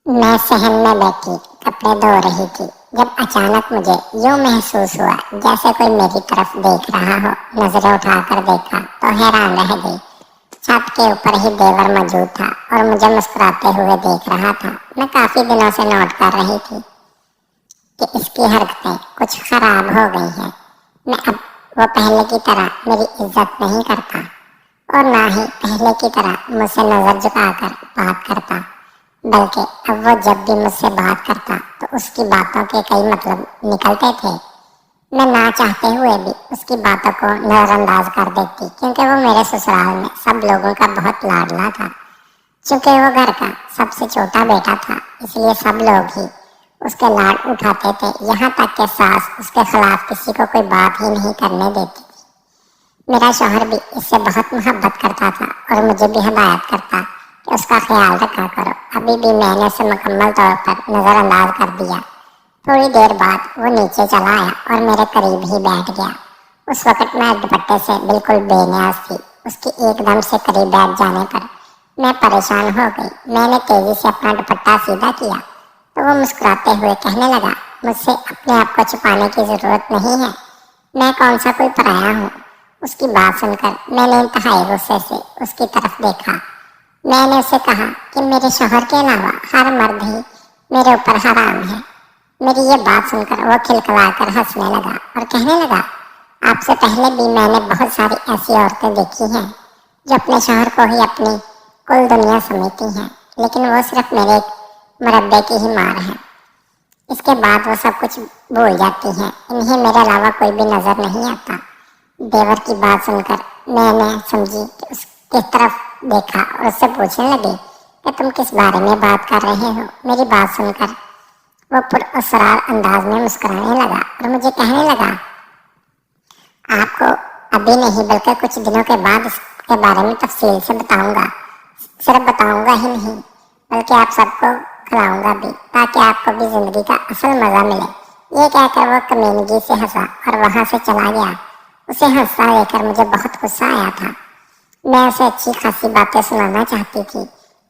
मैं सहन में बैठी कपड़े धो रही थी जब अचानक मुझे यूं महसूस हुआ जैसे कोई मेरी तरफ देख रहा हो। नजरें उठाकर देखा तो हैरान रह गई। छत के ऊपर ही देवर मौजूद था और मुझे मुस्कुराते हुए देख रहा था। मैं काफी दिनों से नोट कर रही थी कि इसकी हरकतें कुछ खराब हो गई हैं। मैं अब वो पहले की तरह मेरी इज्जत नहीं करता और ना ही पहले की तरह मुझसे नजर झुकाकर बात करता, बल्कि अब वो जब भी मुझसे बात करता तो उसकी बातों के कई मतलब निकलते थे। मैं ना चाहते हुए भी उसकी बातों को नजरअंदाज कर देती, क्योंकि वो मेरे ससुराल में सब लोगों का बहुत लाडला था। चूंकि वो घर का सबसे छोटा बेटा था, इसलिए सब लोग ही उसके लाड उठाते थे। यहाँ तक कि सास उसके खिलाफ किसी को कोई बात ही नहीं करने देती थी। मेरा शौहर भी इससे बहुत मोहब्बत करता था और मुझे भी हिदायत करता कि उसका ख्याल रखा करो। अभी भी मैंने उसे मुकम्मल तौर पर नजरअंदाज कर दिया। थोड़ी देर बाद वो नीचे चला आया और मेरे करीब ही बैठ गया। उस वक्त मैं दुपट्टे से बिल्कुल बेनियाज थी। उसके एकदम से करीब बैठ जाने पर मैं परेशान हो गई। मैंने तेजी से अपना दुपट्टा सीधा किया तो वो मुस्कुराते हुए कहने लगा, मुझसे अपने आप को छुपाने की जरूरत नहीं है, मैं कौन सा कोई पराया हूँ। उसकी बात सुनकर मैंने इंतहाई गुस्से से उसकी तरफ देखा। मैंने उसे कहा कि मेरे शौहर के अलावा हर मर्द ही मेरे ऊपर हराम है। मेरी ये बात सुनकर वो खिलखिलाकर हंसने लगा और कहने लगा, आपसे पहले भी मैंने बहुत सारी ऐसी औरतें देखी हैं जो अपने शौहर को ही अपनी कुल दुनिया समझती हैं, लेकिन वो सिर्फ मेरे एक मुरब्बे की ही मार है। इसके बाद वो सब कुछ भूल जाती हैं। इन्हें मेरे अलावा कोई भी नजर नहीं आता। देवर की बात सुनकर मैंने समझी कि उसकी तरफ देखा और उससे पूछने लगी कि तुम किस बारे में बात कर रहे हो। मेरी बात सुनकर वो पुरअसरार अंदाज में मुस्कुराने लगा और मुझे कहने लगा, आपको अभी नहीं बल्कि कुछ दिनों के बाद इसके बारे में तफसील से बताऊंगा। सिर्फ बताऊंगा ही नहीं बल्कि आप सबको खिलाऊंगा भी, ताकि आपको भी जिंदगी का असल मजा मिले। ये कहकर वो कमीनगी से हंसा और वहां से चला गया। उसे हंसता लेकर मुझे बहुत गुस्सा आया था। मैं उसे अच्छी खासी बातें सुनाना चाहती थी,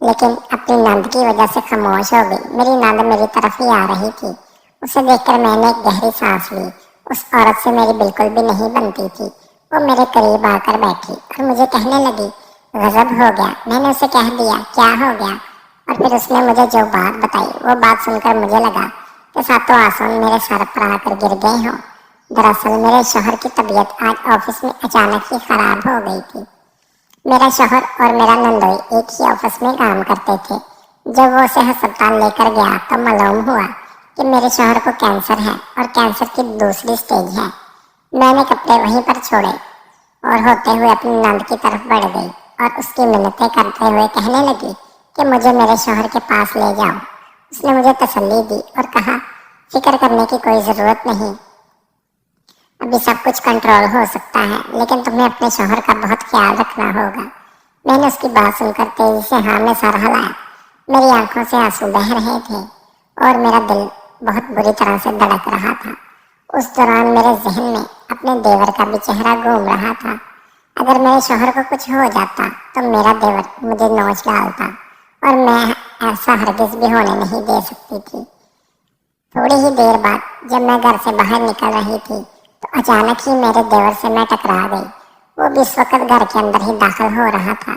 लेकिन अपनी नंद की वजह से खामोश हो गई। मेरी नंद मेरी तरफ ही आ रही थी। उसे देखकर मैंने एक गहरी सांस ली। उस औरत से मेरी बिल्कुल भी नहीं बनती थी। वो मेरे करीब आकर बैठी और मुझे कहने लगी, गजब हो गया। मैंने उसे कह दिया, क्या हो गया? और फिर उसने मुझे जो बात बताई, वो बात सुनकर मुझे लगा कि सातों आसमान मेरे सर पर आकर गिर गए हों। दरअसल मेरे शौहर की तबीयत आज ऑफिस में अचानक ही खराब हो गई थी। मेरा शौहर और मेरा नंदोई एक ही ऑफिस में काम करते थे। जब वो उसे अस्पताल लेकर गया तो मालूम हुआ कि मेरे शौहर को कैंसर है और कैंसर की दूसरी स्टेज है। मैंने कपड़े वहीं पर छोड़े और होते हुए अपनी नंद की तरफ बढ़ गई और उसकी मिन्नतें करते हुए कहने लगी कि मुझे मेरे शौहर के पास ले जाओ। उसने मुझे तसल्ली दी और कहा, फिक्र करने की कोई जरूरत नहीं, अभी सब कुछ कंट्रोल हो सकता है, लेकिन तुम्हें अपने शौहर का बहुत ख्याल रखना होगा। मैंने उसकी बात सुनकर तेजी से हाँ में सर हिलाया। मेरी आंखों से आंसू बह रहे थे और मेरा दिल बहुत बुरी तरह से धड़क रहा था। उस दौरान मेरे जहन में अपने देवर का भी चेहरा घूम रहा था। अगर मेरे शौहर को कुछ हो जाता तो मेरा देवर मुझे नोच डालता और मैं ऐसा हरगिज भी होने नहीं दे सकती थी। थोड़ी ही देर बाद जब मैं घर से बाहर निकल रही थी तो अचानक ही मेरे देवर से मैं टकरा गई। वो भी इस वक्त घर के अंदर ही दाखिल हो रहा था।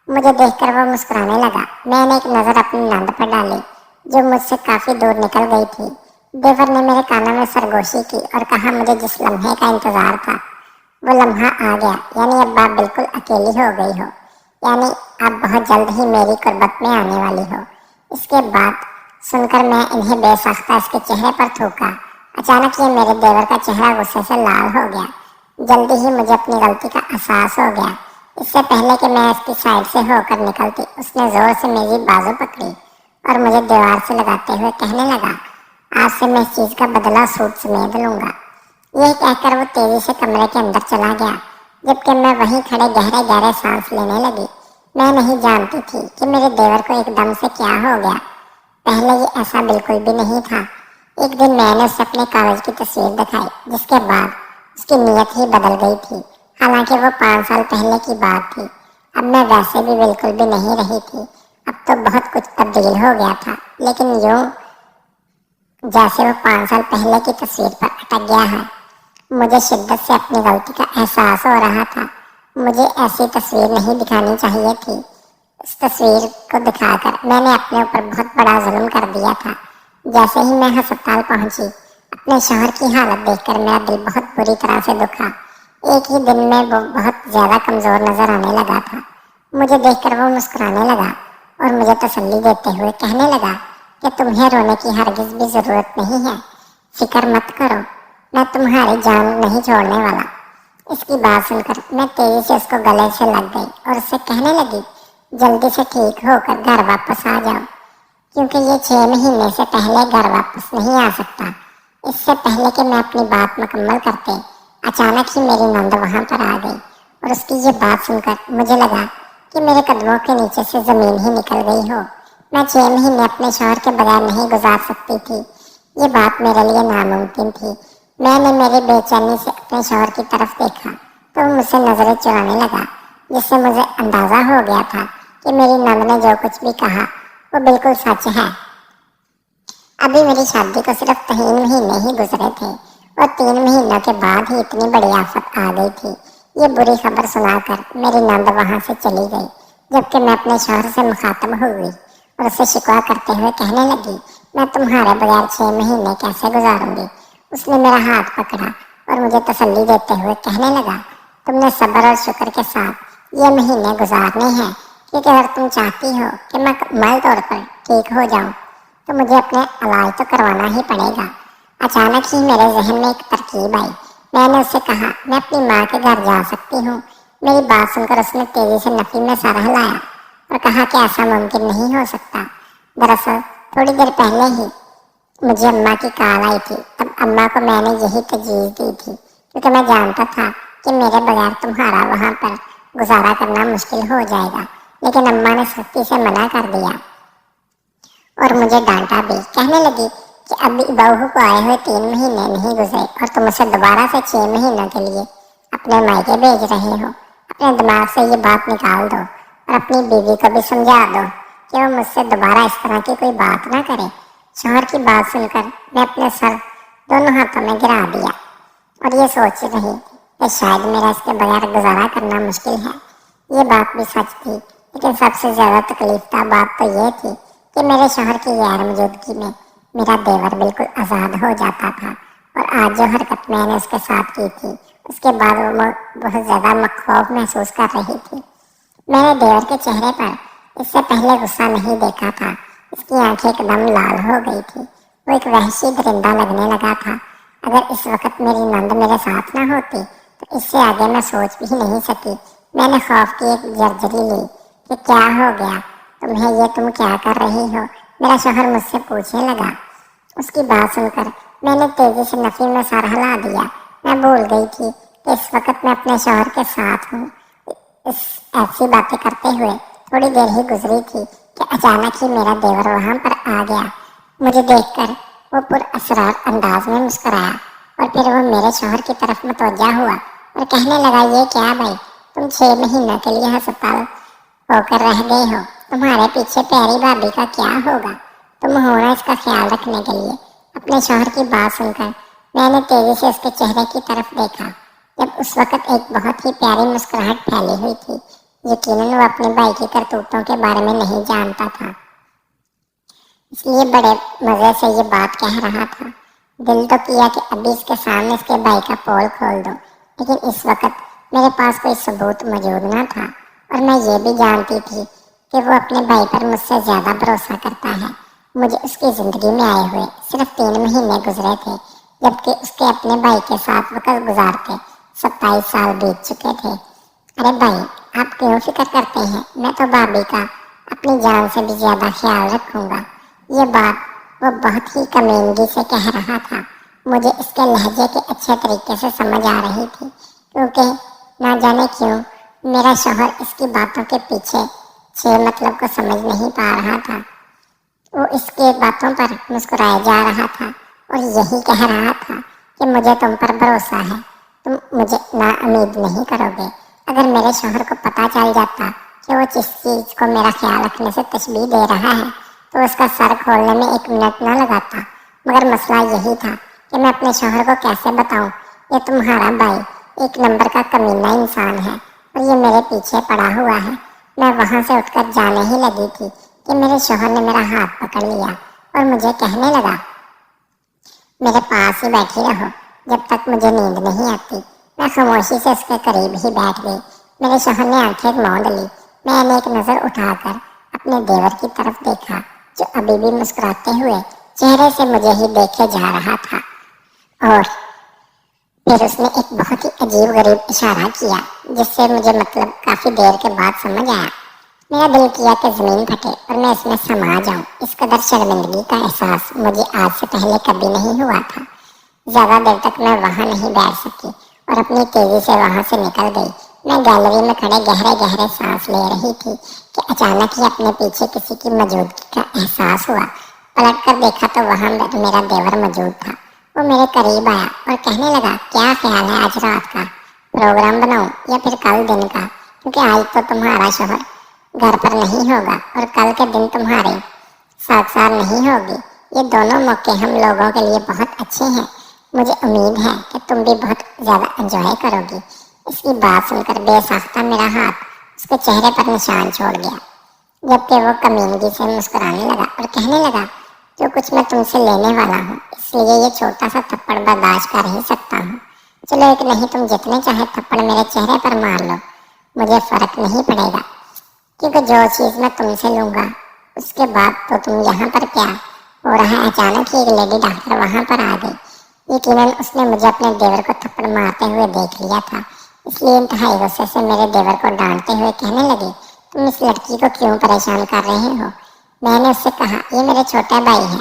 मुझे देखकर वो मुस्कुराने लगा। मैंने एक नजर अपनी नंद पर डाली जो मुझसे काफी दूर निकल गई थी। देवर ने मेरे कानों में सरगोशी की और कहा, मुझे जिस लम्हे का इंतजार था वो लम्हा आ गया। यानी अब आप बिल्कुल अकेली हो गई हो, यानी आप बहुत जल्द ही मेरी कुर्बत में आने वाली हो। इसके बाद सुनकर मैं इन्हें बेसाख्ता इसके चेहरे पर थूका। अचानक ही मेरे देवर का चेहरा गुस्से से लाल हो गया। जल्दी ही मुझे अपनी गलती का एहसास हो गया। इससे पहले कि मैं इसकी साइड से होकर निकलती, उसने जोर से मेरी बाजू पकड़ी और मुझे दीवार से लगाते हुए कहने लगा, आज से मैं इस चीज का बदला सूद समेत लूंगा। यह कहकर वो तेजी से कमरे के अंदर चला गया, जबकि मैं वहीं खड़े गहरे गहरे सांस लेने लगी। मैं नहीं जानती थी कि मेरे देवर को एकदम से क्या हो गया। पहले ये ऐसा बिल्कुल भी नहीं था। एक दिन मैंने उसे अपने कागज की तस्वीर दिखाई, जिसके बाद उसकी नीयत ही बदल गई थी। हालांकि वो 5 साल पहले की बात थी। अब मैं वैसे भी बिल्कुल भी नहीं रही थी। अब तो बहुत कुछ तब्दील हो गया था, लेकिन यूं जैसे वो 5 साल पहले की तस्वीर पर अटक गया है। मुझे शिद्दत से अपनी गलती का एहसास हो रहा था। मुझे ऐसी तस्वीर नहीं दिखानी चाहिए थी। इस तस्वीर को दिखाकर मैंने अपने ऊपर बहुत बड़ा जुल्म कर दिया था। जैसे ही मैं अस्पताल पहुंची, अपने शौहर की हालत देखकर मेरा दिल बहुत बुरी तरह से दुखा। एक ही दिन में वो बहुत ज्यादा कमजोर नजर आने लगा था। मुझे देखकर वो मुस्कुराने लगा और मुझे तसल्ली देते हुए कहने लगा कि तुम्हें रोने की हरगिज भी जरूरत नहीं है, फिक्र मत करो, मैं तुम्हारी जान नहीं छोड़ने वाला। इसकी बात सुनकर मैं तेजी से उसको गले से लग गई और उससे कहने लगी, जल्दी से ठीक होकर घर वापस आ जाओ, क्योंकि ये 6 महीने से पहले घर वापस नहीं आ सकता। इससे पहले कि मैं अपनी बात मुकम्मल करते, अचानक ही मेरी नंद वहां पर आ गई और उसकी ये बात सुनकर मुझे लगा कि मेरे कदमों के नीचे से जमीन ही निकल गई हो। मैं 6 महीने अपने शौहर के बगैर नहीं गुजार सकती थी। ये बात मेरे लिए नामुमकिन थी। मैंने मेरी बेचैनी से अपने शौहर की तरफ देखा तो वो मुझसे नजरें चुराने लगा, जिससे मुझे अंदाजा हो गया था कि मेरी नंद ने जो कुछ भी कहा वो बिल्कुल सच है। अभी मेरी शादी को सिर्फ 3 महीने ही गुजरे थे और 3 महीनों के बाद ही इतनी बड़ी आफत आ गई थी। ये बुरी खबर सुनाकर मेरी नंद वहां से चली गई, जबकि मैं अपने शौहर से मुखातब हुई और उससे शिकवा करते हुए कहने लगी, मैं तुम्हारे बगैर 6 महीने कैसे गुजारूंगी। उसने मेरा हाथ पकड़ा और मुझे तसल्ली देते हुए कहने लगा, तुमने सब्र और शुक्र के साथ ये महीने गुजारने हैं, क्योंकि अगर तुम चाहती हो कि मैं मुकम्मल तौर पर ठीक हो जाऊं तो मुझे अपने इलाज तो करवाना ही पड़ेगा। अचानक ही मेरे जहन में एक तरकीब आई। मैंने उससे कहा, मैं अपनी माँ के घर जा सकती हूँ। मेरी बात सुनकर उसने तेजी से नफी में सर हिलाया और कहा कि ऐसा मुमकिन नहीं हो सकता। दरअसल थोड़ी देर पहले ही मुझे अम्मा की कॉल आई थी। तब अम्मा को मैंने यही तजवीज़ दी थी, क्योंकि मैं जानता था कि मेरे बगैर तुम्हारा वहाँ पर गुजारा करना मुश्किल हो जाएगा। लेकिन अम्मा ने सख्ती से मना कर दिया और मुझे डांटा भी। कहने लगी कि अभी बहू को आए हुए 3 महीने नहीं गुजरे और तुम उसे दोबारा से 6 महीनों के लिए अपने मायके भेज रहे हो। अपने दिमाग से ये बात निकाल दो और अपनी बीवी को भी समझा दो कि वो मुझसे दोबारा इस तरह की कोई बात ना करे। शौहर की बात सुनकर मैं अपने सर दोनों हाथों में गिरा दिया और ये सोच रही कि शायद मेरा इसके बगैर गुजारा करना मुश्किल है। ये बात भी सच थी, लेकिन सबसे ज्यादा तकलीफ बात तो ये थी कि मेरे शौहर की गैर मौजूदगी में मेरा देवर बिल्कुल आज़ाद हो जाता था। और आज जो हरकत मैंने उसके साथ की थी, उसके बाद वो बहुत ज़्यादा मखौफ महसूस कर रही थी। मैंने देवर के चेहरे पर इससे पहले गुस्सा नहीं देखा था। इसकी आंखें एकदम लाल हो गई थी। वो एक वहशी दरिंदा लगने लगा था। अगर इस वक्त मेरी नंद मेरे साथ ना होती तो इससे आगे मैं सोच भी नहीं सकी। मैंने खौफ की एक जर्जरी ली कि क्या हो गया तुम्हें, ये तुम क्या कर रही हो, मेरा शौहर मुझसे पूछने लगा। उसकी बात सुनकर मैंने तेजी से नफी में सर हिला दिया। मैं भूल गई थी कि इस वक्त मैं अपने शौहर के साथ हूँ। इस ऐसी बातें करते हुए थोड़ी देर ही गुजरी थी कि अचानक ही मेरा देवर वहां पर आ गया। मुझे देखकर वो पुरअसरार अंदाज में मुस्कुराया और फिर वो मेरे शौहर की तरफ मुतवज्जा हुआ और कहने लगा, ये क्या भाई, तुम 6 महीनों के लिए अस्पताल होकर रह गए हो, तुम्हारे पीछे प्यारी भाभी का क्या होगा, तुम हो ना इसका ख्याल रखने के लिए। अपने शौहर की बात सुनकर मैंने तेजी से उसके चेहरे की तरफ देखा। जब उस वक्त एक बहुत ही प्यारी मुस्कुराहट फैली हुई थी। यकीनन वो अपने भाई की करतूतों के बारे में नहीं जानता था, इसलिए बड़े मजे से ये बात कह रहा था। दिल तो किया कि अभी इसके सामने इसके भाई का पोल खोल दो, लेकिन इस वक्त मेरे पास कोई सबूत मौजूद न था और मैं ये भी जानती थी कि वो अपने भाई पर मुझसे ज्यादा भरोसा करता है। मुझे उसकी जिंदगी में आए हुए सिर्फ 3 महीने गुजरे थे, जबकि उसके अपने भाई के साथ वक्त गुजारते 27 साल बीत चुके थे। अरे भाई, आप क्यों फिक्र करते हैं, मैं तो भाभी का अपनी जान से भी ज्यादा ख्याल रखूंगा। ये बात वो बहुत ही कमीनगी से कह रहा था। मुझे इसके लहजे के अच्छे तरीके से समझ आ रही थी, क्योंकि ना जाने क्यों मेरा शौहर इसकी बातों के पीछे मतलब को समझ नहीं पा रहा था। वो इसके बातों पर मुस्कुराया जा रहा था और यही कह रहा था कि मुझे तुम पर भरोसा है, तुम मुझे ना उम्मीद नहीं करोगे। अगर मेरे शौहर को पता चल जाता कि वो जिस चीज को मेरा ख्याल रखने से तशबीह दे रहा है तो उसका सर खोलने में 1 मिनट न लगाता। मगर मसला यही था कि मैं अपने शौहर को कैसे बताऊं, ये तुम्हारा भाई 1 नंबर का कमीना इंसान है और ये मेरे पीछे पड़ा हुआ है। मैं वहां से उठकर जाने ही लगी थी कि मेरे शौहर ने मेरा हाथ पकड़ लिया और मुझे कहने लगा, मेरे पास ही बैठी रहो जब तक मुझे नींद नहीं आती। मैं खामोशी से उसके करीब ही बैठ गई। मेरे शौहर ने आंखें मूंद ली। मैंने एक नजर उठाकर अपने देवर की तरफ देखा जो अभी भी मुस्कुराते हुए चेहरे से मुझे ही देखे जा रहा था। और फिर उसने एक बहुत ही अजीब गरीब इशारा किया जिससे मुझे मतलब काफी देर के बाद समझ आया। मेरा दिल किया कि जमीन फटे और मैं इसमें समा जाऊं। इस कदर शर्मिंदगी का एहसास मुझे आज से पहले कभी नहीं हुआ था। ज्यादा देर तक मैं वहां नहीं बैठ सकी और अपनी तेजी से वहां से निकल गई। मैं गैलरी में खड़े गहरे गहरे सांस ले रही थी कि अचानक ही अपने पीछे किसी की मौजूदगी का एहसास हुआ। पलट कर देखा तो वहां मेरा देवर मौजूद था। वो मेरे करीब आया और कहने लगा, क्या ख्याल है आज रात का प्रोग्राम बनाऊं या फिर कल दिन का, क्योंकि आज तो तुम्हारा शौहर घर पर नहीं होगा और कल के दिन तुम्हारे साथ नहीं होगी। ये दोनों मौके हम लोगों के लिए बहुत अच्छे हैं। मुझे उम्मीद है कि तुम भी बहुत ज्यादा एंजॉय करोगी। इसकी बात सुनकर बेसाख्ता मेरा हाथ उसके चेहरे पर निशान छोड़ गया, जबकि वो कमीनगी से मुस्कुराने लगा और कहने लगा, जो कुछ मैं तुमसे लेने वाला हूँ इसलिए ये छोटा सा थप्पड़ बर्दाश्त कर ही सकता हूँ। चलो एक नहीं तुम जितने चाहे थप्पड़ मेरे चेहरे पर मार लो, मुझे फर्क नहीं पड़ेगा, क्योंकि जो चीज मैं तुमसे लूंगा उसके बाद तो तुम यहाँ पर क्या हो रहा है। अचानक ही एक लेडी डॉक्टर वहां पर आ गई। यकीनन उसने मुझे अपने देवर को थप्पड़ मारते हुए देख लिया था, इसलिए इंतहाई गुस्से से मेरे देवर को डांटते हुए कहने लगे, तुम इस लड़की को क्यों परेशान कर रहे हो। मैंने उससे कहा, ये मेरे छोटे भाई है,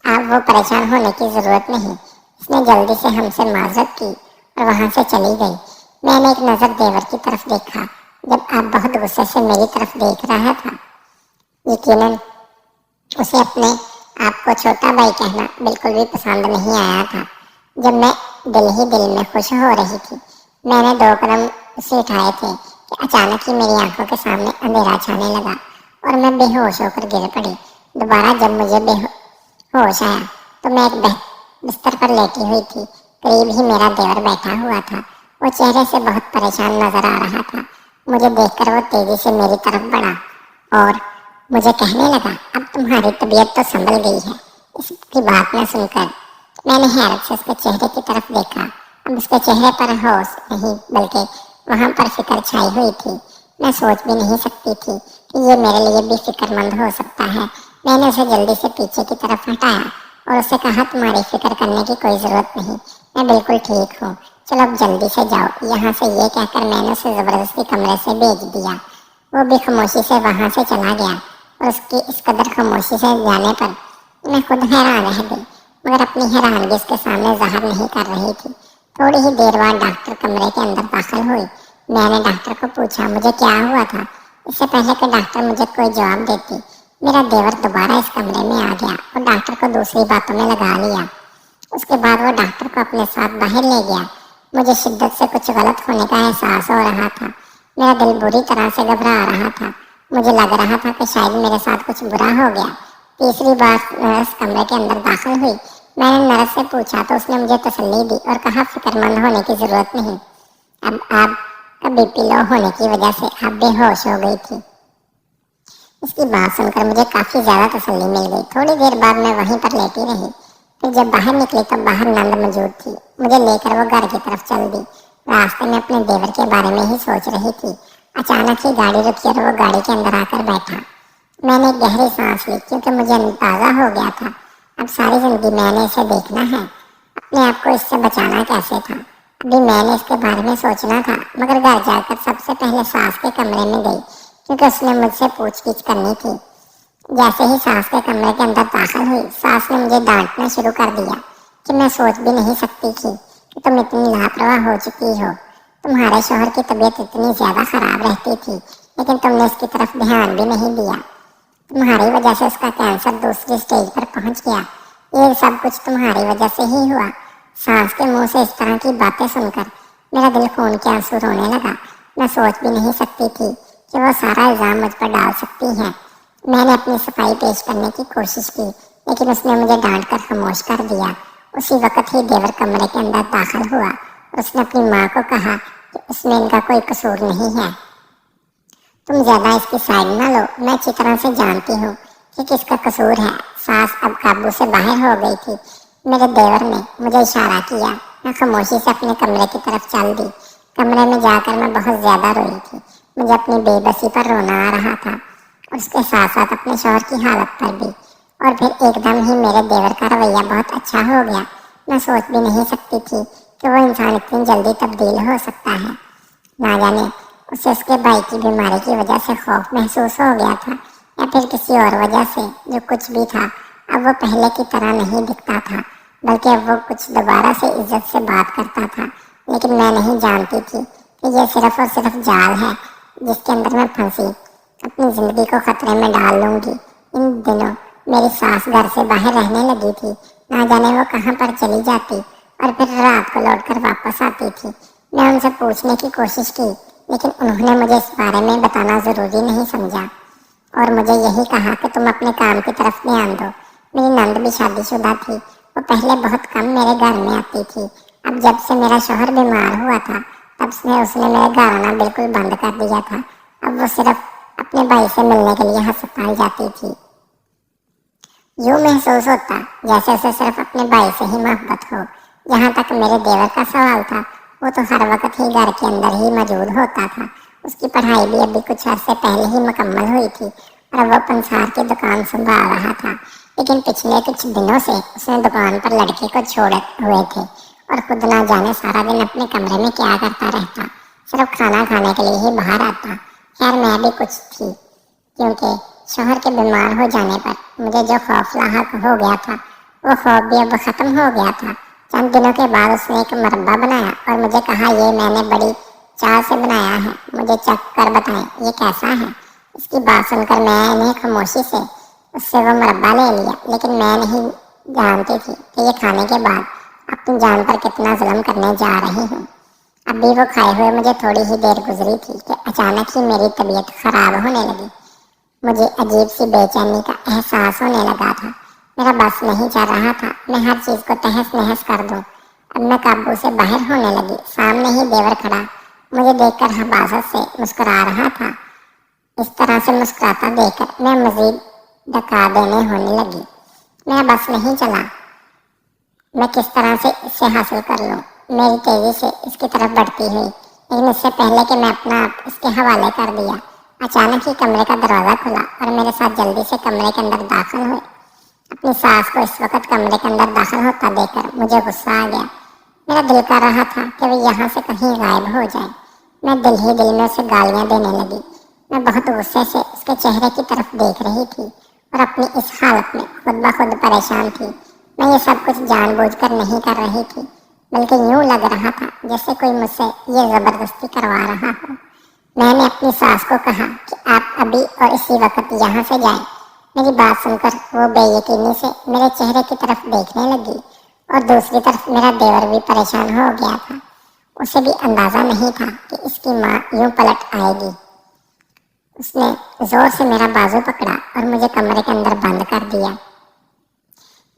आप वो परेशान होने की जरूरत नहीं। इसने जल्दी से हमसे माजरत की और वहां से चली गई। मैंने एक नजर देवर की तरफ देखा जब आप बहुत गुस्से से मेरी तरफ देख रहा था। यकीनन उसे अपने आप को छोटा भाई कहना बिल्कुल भी पसंद नहीं आया था। जब मैं दिल ही दिल में खुश हो रही थी, मैंने 2 कदम उसे उठाए थे कि अचानक ही मेरी आंखों के सामने अंधेरा छाने लगा और मैं बेहोश होकर गिर पड़ी। दोबारा जब मुझे बेहोश आया तो मैं एक बिस्तर पर लेटी हुई थी। करीब ही मेरा देवर बैठा हुआ था। वो चेहरे से बहुत परेशान नजर आ रहा था। मुझे देखकर वो तेजी से मेरी तरफ बढ़ा और मुझे कहने लगा, अब तुम्हारी तबीयत तो संभल गई है। इसकी बात न सुनकर मैंने हैरत से उसके चेहरे की तरफ देखा। अब उसके चेहरे पर होश नहीं बल्कि वहां पर फिक्र छाई हुई थी। मैं सोच भी नहीं सकती थी कि ये मेरे लिए भी फिक्रमंद हो सकता है। मैंने उसे जल्दी से पीछे की तरफ हटाया और उससे कहा, तुम्हारी फिक्र करने की कोई जरूरत नहीं, मैं बिल्कुल ठीक हूँ, चलो अब जल्दी से जाओ यहाँ से। ये कहकर मैंने उसे जबरदस्ती कमरे से भेज दिया। वो भी खामोशी से वहां से चला गया और उसकी इस कदर खामोशी से जाने पर मैं खुद हैरान रह गई, मगर अपनी हैरानगी उसके सामने जाहिर नहीं कर रही थी। थोड़ी ही देर बाद डॉक्टर कमरे के अंदर दाखिल हुई। मैंने डॉक्टर को पूछा मुझे क्या हुआ था। इससे पहले कि डॉक्टर मुझे कोई जवाब देती, मेरा देवर दोबारा इस कमरे में आ गया और डॉक्टर को दूसरी बातों में लगा लिया। उसके बाद वो डॉक्टर को अपने साथ बाहर ले गया। मुझे शिद्दत से कुछ गलत होने का एहसास हो रहा था। मेरा दिल बुरी तरह से घबरा रहा था। मुझे लग रहा था कि शायद मेरे साथ कुछ बुरा हो गया। तीसरी बार नर्स कमरे के अंदर दाखिल हुई। मैंने नर्स से पूछा तो उसने मुझे तसल्ली दी और कहा, फिक्रमंद होने की जरूरत नहीं, अब आपका बीपी लो होने की वजह से आप बेहोश हो गई थी। इसकी बात सुनकर मुझे काफी ज्यादा तसल्ली मिल गई। थोड़ी देर बाद मैं वहीं पर लेटी रही। फिर जब बाहर निकली तो बाहर नंद मौजूद थी। मुझे लेकर वो घर की तरफ चल दी। रास्ते में अपने देवर के बारे में ही सोच रही थी। अचानक ही गाड़ी रुकी और वो गाड़ी के अंदर आकर बैठा। मैंने गहरी सांस ली क्योंकि मुझे अंदाजा हो गया था अब सारी जिंदगी मैंने इसे देखना है। अपने आप को इससे बचाना कैसे था, अभी मैंने इसके बारे में सोचना था। मगर घर जाकर सबसे पहले सास के कमरे में गई क्योंकि उसने मुझसे पूछगिछ करनी थी। जैसे ही सास के कमरे के अंदर दाखिल हुई, सास ने मुझे डांटना शुरू कर दिया कि मैं सोच भी नहीं सकती थी कि तुम इतनी लापरवाह हो चुकी हो। तुम्हारे शौहर की तबीयत इतनी ज्यादा खराब रहती थी लेकिन तुमने इसकी तरफ ध्यान भी नहीं दिया। तुम्हारी वजह से उसका कैंसर दूसरी स्टेज पर पहुंच गया। ये सब कुछ तुम्हारी वजह से ही हुआ। सास के मुंह से इस तरह की बातें सुनकर मेरा दिल खून के आंसू रोने लगा। मैं सोच भी नहीं सकती थी कि वो सारा इल्ज़ाम मुझ पर डाल सकती है। मैंने अपनी सफाई पेश करने की कोशिश की, लेकिन उसने मुझे डांट कर खामोश कर दिया। उसी वक्त ही देवर कमरे के अंदर दाखिल हुआ और उसने अपनी माँ को कहा कि उसमें इनका कोई कसूर नहीं है, तुम ज्यादा इसकी साइड ना लो। मैं अच्छी तरह से जानती हूँ कि किसका कसूर है। सास अब काबू से बाहर हो गई थी। मेरे देवर ने मुझे इशारा किया। मैं खामोशी से अपने कमरे की तरफ चल दी। कमरे में जाकर मैं बहुत ज्यादा रोई थी। मुझे अपनी बेबसी पर रोना आ रहा था और उसके साथ साथ अपने शौहर की हालत पर भी। और फिर एकदम ही मेरे देवर का रवैया बहुत अच्छा हो गया। मैं सोच भी नहीं सकती थी कि वो इंसान इतनी जल्दी तब्दील हो सकता है। ना जाने उसे उसके भाई की बीमारी की वजह से खौफ महसूस हो गया था या फिर किसी और वजह से। जो कुछ भी था, अब वो पहले की तरह नहीं दिखता था, बल्कि अब वो कुछ दोबारा से इज्जत से बात करता था। लेकिन मैं नहीं जानती थी कि ये सिर्फ और सिर्फ जाल है जिसके अंदर मैं फंसी अपनी जिंदगी को खतरे में डाल लूंगी। इन दिनों मेरी सास घर से बाहर रहने लगी थी। ना जाने वो कहाँ पर चली जाती और फिर रात को लौटकर वापस आती थी। मैं उनसे पूछने की कोशिश की, लेकिन उन्होंने मुझे इस बारे में बताना जरूरी नहीं समझा और मुझे यही कहा कि तुम अपने काम की तरफ ध्यान दो। मेरी नंद भी शादीशुदा थी। वो पहले बहुत कम मेरे घर में आती थी। अब जब से मेरा शौहर बीमार हुआ था, तब से उसने मेरे घर आना बिल्कुल बंद कर दिया था। अब वो सिर्फ अपने भाई से मिलने के लिए अस्पताल जाती थी। यूं महसूस होता जैसे उसे सिर्फ अपने भाई से ही मोहब्बत हो। जहाँ तक मेरे देवर का सवाल था, वो तो हर वक्त ही घर के अंदर ही मौजूद होता था। उसकी पढ़ाई भी अभी कुछ अर्से पहले ही मुकम्मल हुई थी और वो पंसार की दुकान संभाल रहा था। लेकिन पिछले कुछ दिनों से उसने दुकान पर लड़के को छोड़े हुए थे और खुद ना जाने सारा दिन अपने कमरे में क्या करता रहता, सिर्फ खाना खाने के लिए ही बाहर आता। खैर मैं भी कुछ थी, क्योंकि शौहर के बीमार हो जाने पर मुझे जो खौफ लाहक हो गया था, वो खौफ भी अब खत्म हो गया था। चंद दिनों के बाद उसने एक मरब्बा बनाया और मुझे कहा, ये मैंने बड़ी चाव से बनाया है, मुझे चख कर बताएं ये कैसा है। इसकी बात सुनकर मैंने खामोशी से उससे वो मरब्बा ले लिया। लेकिन मैं नहीं जानती थी कि ये खाने के बाद अपनी जान पर कितना जुल्म करने जा रही हूँ। अभी वो खाए हुए मुझे थोड़ी ही देर गुजरी थी कि अचानक ही मेरी तबीयत खराब होने लगी। मुझे अजीब सी बेचैनी का एहसास होने लगा था। मेरा बस नहीं चल रहा था, मैं हर चीज को तहस नहस कर दूं। अब मैं काबू से बाहर होने लगी। सामने ही देवर खड़ा मुझे देखकर हबासत से मुस्कुरा रहा था। इस तरह से मुस्कुराता देखकर मैं मजीद डका देने होने लगी। मेरा बस नहीं चला, मैं किस तरह से इससे हासिल कर लूं। मेरी तेजी से इसकी तरफ बढ़ती हुई, लेकिन इससे पहले कि मैं अपना आप इसके हवाले कर दिया, अचानक ही कमरे का दरवाजा खुला और मेरे साथ जल्दी से कमरे के अंदर दाखिल हुए। अपनी सास को इस वक्त कमरे के अंदर दाखिल होता देखकर मुझे गुस्सा आ गया। मेरा दिल कर रहा था कि वो यहाँ से कहीं गायब हो जाए। मैं दिल ही दिल में उसे गालियां देने लगी। मैं बहुत गुस्से से उसके चेहरे की तरफ देख रही थी और अपनी इस हालत में खुद ब खुद परेशान थी। मैं ये सब कुछ जानबूझकर नहीं कर रही थी, बल्कि यूं लग रहा था जैसे कोई मुझसे ये जबरदस्ती करवा रहा हो। मैंने अपनी सास को कहा कि आप अभी और इसी वक्त यहाँ से जाएं। मेरी बात सुनकर वो बेयकीनी से मेरे चेहरे की तरफ देखने लगी और दूसरी तरफ मेरा देवर भी परेशान हो गया था। उसे भी अंदाजा नहीं था कि इसकी माँ यूं पलट आएगी। उसने जोर से मेरा बाजू पकड़ा और मुझे कमरे के अंदर बंद कर दिया।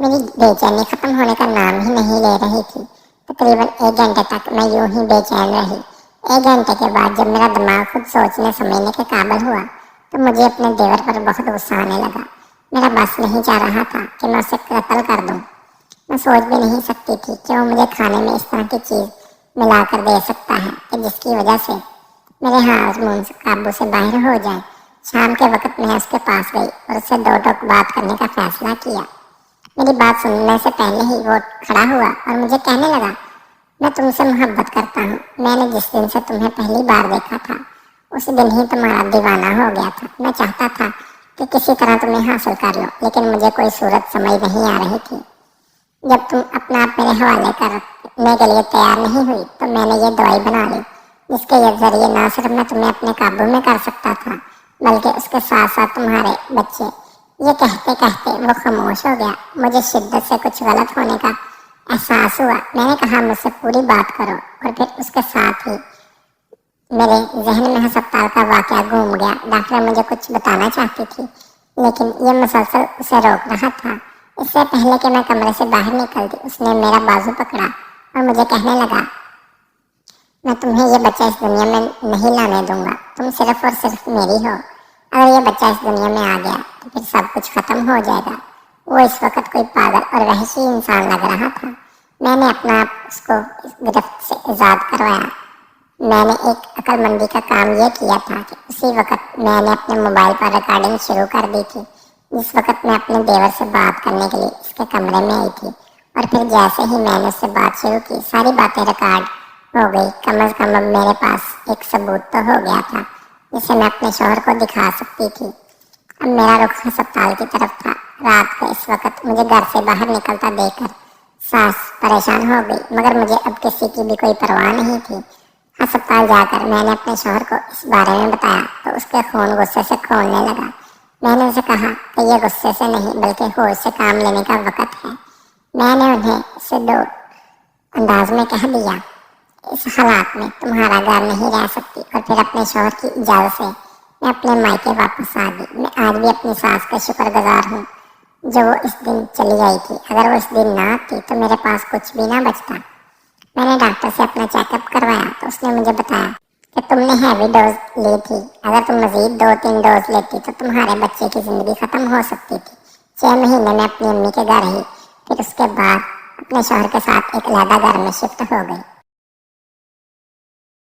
मेरी बेचैनी खत्म होने का नाम ही नहीं ले रही थी। तकरीबन 1 घंटे तक मैं यूं ही बेचैन रही। 1 घंटे के बाद जब मेरा दिमाग खुद सोचने समझने के काबिल हुआ, तो मुझे अपने देवर पर बहुत गुस्सा आने लगा। मेरा बस नहीं चाह रहा था कि मैं उसे कत्ल कर दूं। मैं सोच भी नहीं सकती थी कि वो मुझे खाने में इस तरह की चीज़ मिला कर दे सकता है कि जिसकी वजह से मेरे हार्मोन काबू से बाहर हो जाए। शाम के वक्त मैं उसके पास गई और उससे 2 टोक बात करने का फैसला किया। मेरी बात सुनने से पहले ही वो खड़ा हुआ और मुझे कहने लगा, मैं तुमसे मोहब्बत करता हूँ। मैंने जिस दिन से तुम्हें पहली बार देखा था, उस दिन ही तुम्हारा दीवाना हो गया था। मैं चाहता था कि किसी तरह तुम्हें हासिल कर लो, लेकिन मुझे कोई सूरत समझ नहीं आ रही थी। जब तुम अपना आप मेरे हवाले करने के लिए तैयार नहीं हुई, तो मैंने ये दवाई बना ली, जिसके जरिए ना सिर्फ मैं तुम्हें अपने काबू में कर सकता था, बल्कि उसके साथ साथ तुम्हारे बच्चे। ये कहते कहते वो खामोश हो गया। मुझे शिद्दत से कुछ गलत होने का एहसास हुआ। मैंने कहा, मुझसे पूरी बात करो, और फिर उसके साथ ही मेरे जहन में अस्पताल का वाकया घूम गया। डॉक्टर मुझे कुछ बताना चाहती थी, लेकिन ये मुसलसल उसे रोक रहा था। इससे पहले कि मैं कमरे से बाहर निकलती, उसने मेरा बाजू पकड़ा और मुझे कहने लगा, मैं तुम्हें ये बच्चा इस दुनिया में नहीं लाने दूंगा। तुम सिर्फ और सिर्फ मेरी हो। अगर ये बच्चा इस दुनिया में आ गया तो फिर सब कुछ खत्म हो जाएगा। वो इस वक्त कोई पागल और वहशी इंसान लग रहा था। मैंने अपना आप उसको इस गिरफ्त से आज़ाद करवाया। मैंने एक अक्लमंदी का काम यह किया था कि उसी वक्त मैंने अपने मोबाइल पर रिकॉर्डिंग शुरू कर दी थी, जिस वक्त मैं अपने देवर से बात करने के लिए इसके कमरे में आई थी। और फिर जैसे ही मैंने उससे बात शुरू की, सारी बातें रिकॉर्ड हो गई। कम अज कम अब मेरे पास एक सबूत तो हो गया था जिसे मैं अपने शौहर को दिखा सकती थी। अब मेरा रुख अस्पताल की तरफ था। रात को इस वक्त मुझे घर से बाहर निकलता देखकर सास परेशान हो गई, मगर मुझे अब किसी की भी कोई परवाह नहीं थी। अस्पताल जाकर मैंने अपने शौहर को इस बारे में बताया तो उसके खून गुस्से से खौलने लगा। मैंने उसे कहा कि यह गुस्से से नहीं बल्कि होश से काम लेने का वक्त है। मैंने उन्हें इसे दो अंदाज में कह दिया, इस हालात में तुम्हारा घर नहीं रह सकती। और फिर अपने शौहर की इजाज़त से मैं अपने मायके वापस आ गई। मैं आज भी अपनी सास का शुक्रगुजार हूँ जो वो इस दिन चली गई थी। अगर वो इस दिन ना आती तो मेरे पास कुछ भी ना बचता। मैंने डॉक्टर से अपना चेकअप करवाया तो उसने मुझे बताया कि तुमने हैवी डोज ली थी। अगर तुम मजीद 2-3 डोज लेती तो तुम्हारे बच्चे की ज़िंदगी ख़त्म हो सकती थी। 6 महीने में अपनी अम्मी के घर रही, फिर उसके बाद अपने शौहर के साथ एक अलहदा घर में शिफ्ट हो गई।